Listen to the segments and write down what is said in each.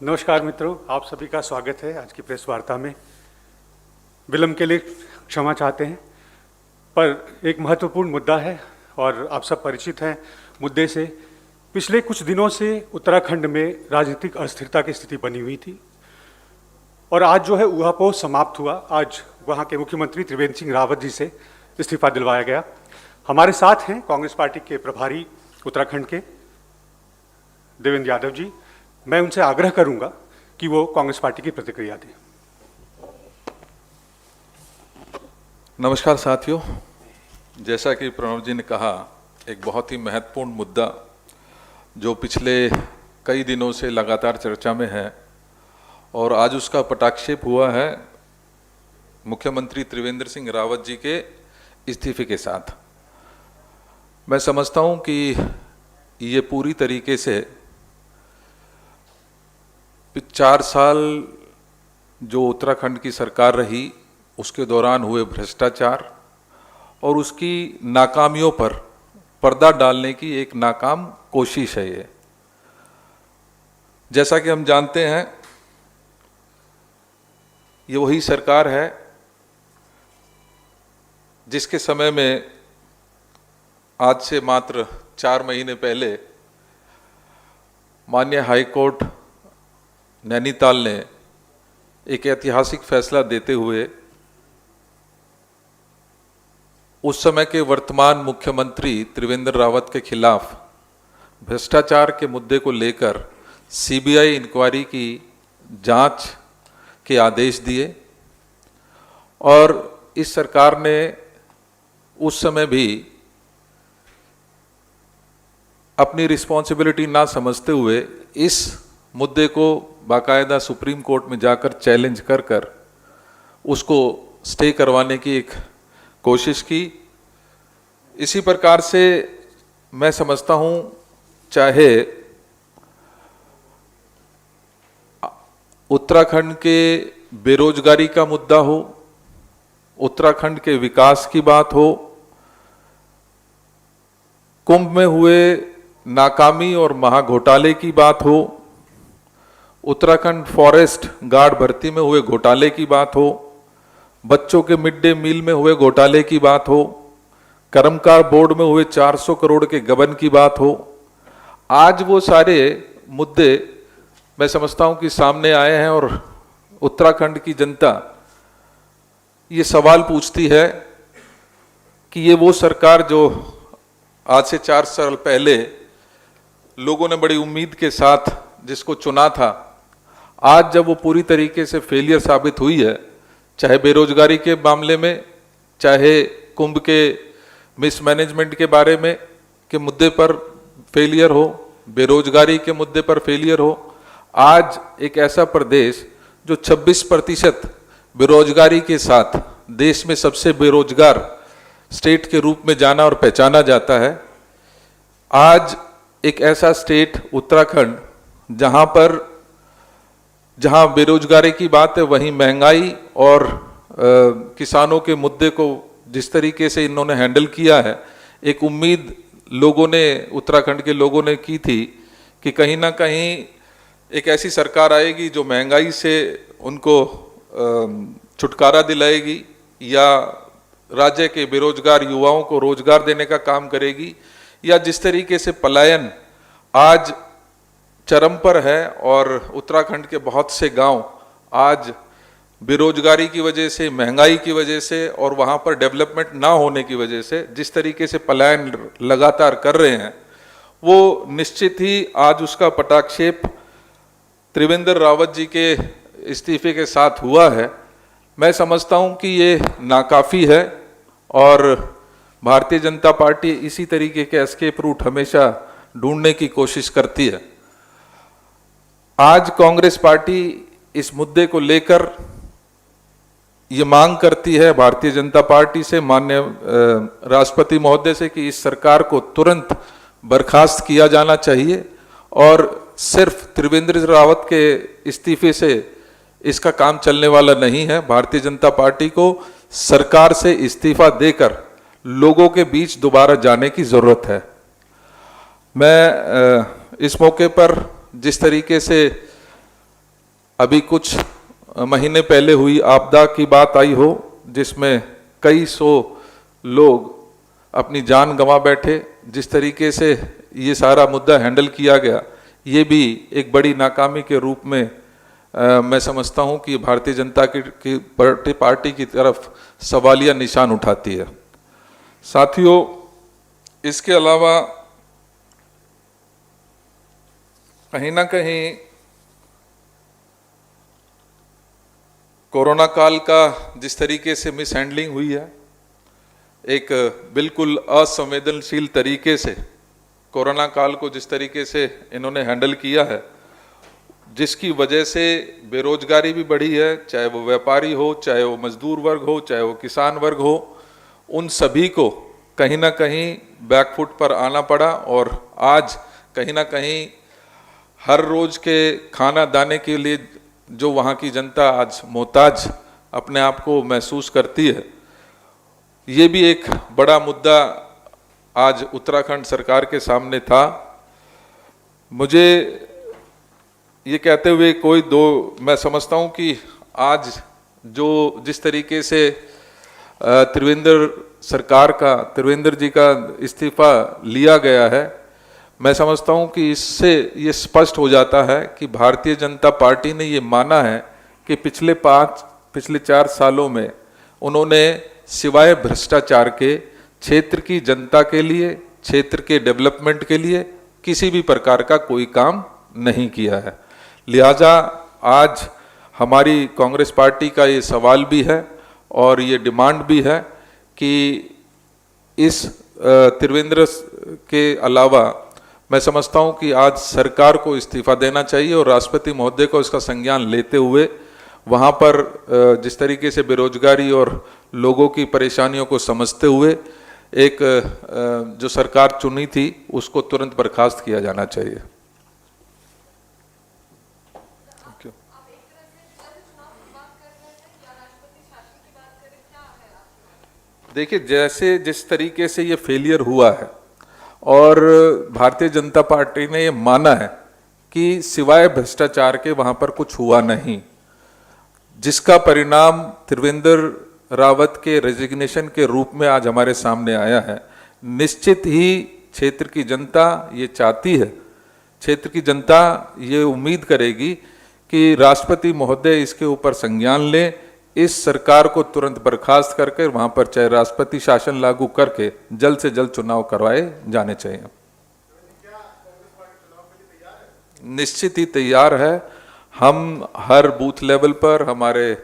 नमस्कार मित्रों, आप सभी का स्वागत है आज की प्रेस वार्ता में। विलंब के लिए क्षमा चाहते हैं, पर एक महत्वपूर्ण मुद्दा है और आप सब परिचित हैं मुद्दे से। पिछले कुछ दिनों से उत्तराखंड में राजनीतिक अस्थिरता की स्थिति बनी हुई थी और आज जो है ऊहापोह समाप्त हुआ। आज वहाँ के मुख्यमंत्री त्रिवेंद्र सिंह रावत जी से इस्तीफा दिलवाया गया। हमारे साथ हैं कांग्रेस पार्टी के प्रभारी उत्तराखंड के देवेंद्र यादव जी। मैं उनसे आग्रह करूंगा कि वो कांग्रेस पार्टी की प्रतिक्रिया दें। नमस्कार साथियों, जैसा कि प्रणव जी ने कहा, एक बहुत ही महत्वपूर्ण मुद्दा जो पिछले कई दिनों से लगातार चर्चा में है और आज उसका पटाक्षेप हुआ है मुख्यमंत्री त्रिवेंद्र सिंह रावत जी के इस्तीफे के साथ। मैं समझता हूं कि ये पूरी तरीके से 4 साल जो उत्तराखंड की सरकार रही उसके दौरान हुए भ्रष्टाचार और उसकी नाकामियों पर पर्दा डालने की एक नाकाम कोशिश है। ये जैसा कि हम जानते हैं, ये वही सरकार है जिसके समय में आज से मात्र 4 महीने पहले माननीय हाई कोर्ट नैनीताल ने एक ऐतिहासिक फैसला देते हुए उस समय के वर्तमान मुख्यमंत्री त्रिवेंद्र रावत के खिलाफ भ्रष्टाचार के मुद्दे को लेकर सीबीआई इंक्वायरी की जांच के आदेश दिए और इस सरकार ने उस समय भी अपनी रिस्पॉन्सिबिलिटी ना समझते हुए इस मुद्दे को बाकायदा सुप्रीम कोर्ट में जाकर चैलेंज कर कर उसको स्टे करवाने की एक कोशिश की। इसी प्रकार से मैं समझता हूँ, चाहे उत्तराखंड के बेरोजगारी का मुद्दा हो, उत्तराखंड के विकास की बात हो, कुंभ में हुए नाकामी और महाघोटाले की बात हो, उत्तराखंड फॉरेस्ट गार्ड भर्ती में हुए घोटाले की बात हो, बच्चों के मिड डे मील में हुए घोटाले की बात हो, कर्मकार बोर्ड में हुए 400 करोड़ के गबन की बात हो, आज वो सारे मुद्दे मैं समझता हूं कि सामने आए हैं और उत्तराखंड की जनता ये सवाल पूछती है कि ये वो सरकार जो आज से 4 साल पहले लोगों ने बड़ी उम्मीद के साथ जिसको चुना था, आज जब वो पूरी तरीके से फेलियर साबित हुई है, चाहे बेरोजगारी के मामले में, चाहे कुंभ के मिसमैनेजमेंट के बारे में के मुद्दे पर फेलियर हो, बेरोजगारी के मुद्दे पर फेलियर हो, आज एक ऐसा प्रदेश जो 26% बेरोजगारी के साथ देश में सबसे बेरोजगार स्टेट के रूप में जाना और पहचाना जाता है, आज एक ऐसा स्टेट उत्तराखंड जहां बेरोजगारी की बात है, वहीं महंगाई और किसानों के मुद्दे को जिस तरीके से इन्होंने हैंडल किया है, एक उम्मीद लोगों ने, उत्तराखंड के लोगों ने की थी कि कहीं ना कहीं एक ऐसी सरकार आएगी जो महंगाई से उनको छुटकारा दिलाएगी या राज्य के बेरोजगार युवाओं को रोजगार देने का काम करेगी। या जिस तरीके से पलायन आज चरम पर है और उत्तराखंड के बहुत से गांव आज बेरोजगारी की वजह से, महंगाई की वजह से और वहां पर डेवलपमेंट ना होने की वजह से जिस तरीके से पलायन लगातार कर रहे हैं, वो निश्चित ही आज उसका पटाक्षेप त्रिवेंद्र रावत जी के इस्तीफे के साथ हुआ है। मैं समझता हूं कि ये नाकाफी है और भारतीय जनता पार्टी इसी तरीके के एस्केप रूट हमेशा ढूंढने की कोशिश करती है। आज कांग्रेस पार्टी इस मुद्दे को लेकर ये मांग करती है भारतीय जनता पार्टी से, माननीय राष्ट्रपति महोदय से, कि इस सरकार को तुरंत बर्खास्त किया जाना चाहिए और सिर्फ त्रिवेंद्र रावत के इस्तीफे से इसका काम चलने वाला नहीं है। भारतीय जनता पार्टी को सरकार से इस्तीफा देकर लोगों के बीच दोबारा जाने की जरूरत है। मैं इस मौके पर जिस तरीके से अभी कुछ महीने पहले हुई आपदा की बात आई हो, जिसमें कई सौ लोग अपनी जान गंवा बैठे, जिस तरीके से ये सारा मुद्दा हैंडल किया गया, ये भी एक बड़ी नाकामी के रूप में मैं समझता हूं कि भारतीय जनता की पार्टी की तरफ सवालिया निशान उठाती है। साथियों, इसके अलावा कहीं ना कहीं कोरोना काल का जिस तरीके से मिसहैंडलिंग हुई है, एक बिल्कुल असंवेदनशील तरीके से कोरोना काल को जिस तरीके से इन्होंने हैंडल किया है, जिसकी वजह से बेरोजगारी भी बढ़ी है, चाहे वो व्यापारी हो, चाहे वो मजदूर वर्ग हो, चाहे वो किसान वर्ग हो, उन सभी को कहीं ना कहीं बैकफुट पर आना पड़ा। और आज कहीं ना कहीं हर रोज के खाना दाने के लिए जो वहाँ की जनता आज मोहताज अपने आप को महसूस करती है, ये भी एक बड़ा मुद्दा आज उत्तराखंड सरकार के सामने था। मुझे ये कहते हुए मैं समझता हूँ कि आज जो जिस तरीके से त्रिवेंद्र जी का इस्तीफा लिया गया है, मैं समझता हूँ कि इससे ये स्पष्ट हो जाता है कि भारतीय जनता पार्टी ने ये माना है कि पिछले 4 सालों में उन्होंने सिवाय भ्रष्टाचार के क्षेत्र की जनता के लिए, क्षेत्र के डेवलपमेंट के लिए किसी भी प्रकार का कोई काम नहीं किया है। लिहाजा आज हमारी कांग्रेस पार्टी का ये सवाल भी है और ये डिमांड भी है कि इस त्रिवेंद्र के अलावा मैं समझता हूं कि आज सरकार को इस्तीफा देना चाहिए और राष्ट्रपति महोदय को इसका संज्ञान लेते हुए वहां पर जिस तरीके से बेरोजगारी और लोगों की परेशानियों को समझते हुए एक जो सरकार चुनी थी उसको तुरंत बर्खास्त किया जाना चाहिए। देखिए, जैसे जिस तरीके से ये फेलियर हुआ है और भारतीय जनता पार्टी ने ये माना है कि सिवाय भ्रष्टाचार के वहां पर कुछ हुआ नहीं, जिसका परिणाम त्रिवेंद्र रावत के रेजिग्नेशन के रूप में आज हमारे सामने आया है। निश्चित ही क्षेत्र की जनता ये चाहती है, क्षेत्र की जनता ये उम्मीद करेगी कि राष्ट्रपति महोदय इसके ऊपर संज्ञान लें, इस सरकार को तुरंत बर्खास्त करके वहां पर चाहे राष्ट्रपति शासन लागू करके जल्द से जल्द चुनाव करवाए जाने चाहिए। निश्चित ही तैयार है। हम हर बूथ लेवल पर हमारे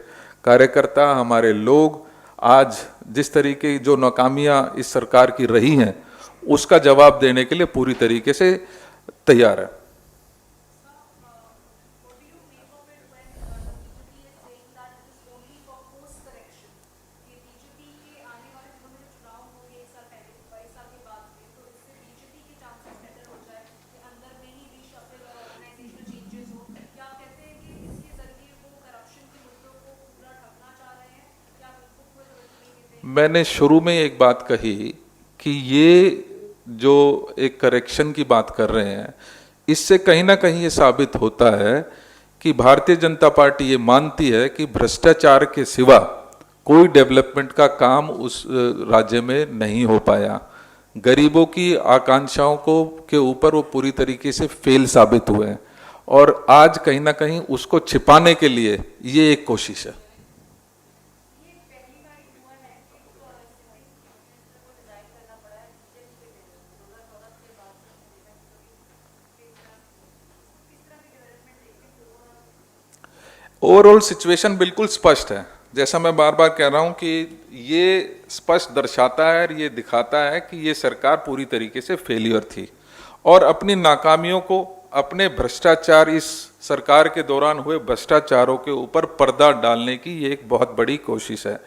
कार्यकर्ता, हमारे लोग आज जिस तरीके जो नाकामियां इस सरकार की रही हैं उसका जवाब देने के लिए पूरी तरीके से तैयार है। मैंने शुरू में एक बात कही कि ये जो एक करेक्शन की बात कर रहे हैं, इससे कहीं ना कहीं ये साबित होता है कि भारतीय जनता पार्टी ये मानती है कि भ्रष्टाचार के सिवा कोई डेवलपमेंट का काम उस राज्य में नहीं हो पाया। गरीबों की आकांक्षाओं को के ऊपर वो पूरी तरीके से फेल साबित हुए हैं और आज कहीं ना कहीं उसको छिपाने के लिए ये एक कोशिश है। ओवरऑल सिचुएशन बिल्कुल स्पष्ट है। जैसा मैं बार बार कह रहा हूं कि ये स्पष्ट दर्शाता है और ये दिखाता है कि ये सरकार पूरी तरीके से फेलियर थी और अपनी नाकामियों को, अपने भ्रष्टाचार, इस सरकार के दौरान हुए भ्रष्टाचारों के ऊपर पर्दा डालने की ये एक बहुत बड़ी कोशिश है,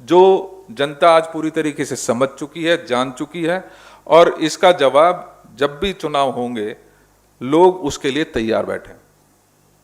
जो जनता आज पूरी तरीके से समझ चुकी है, जान चुकी है और इसका जवाब जब भी चुनाव होंगे लोग उसके लिए तैयार बैठे।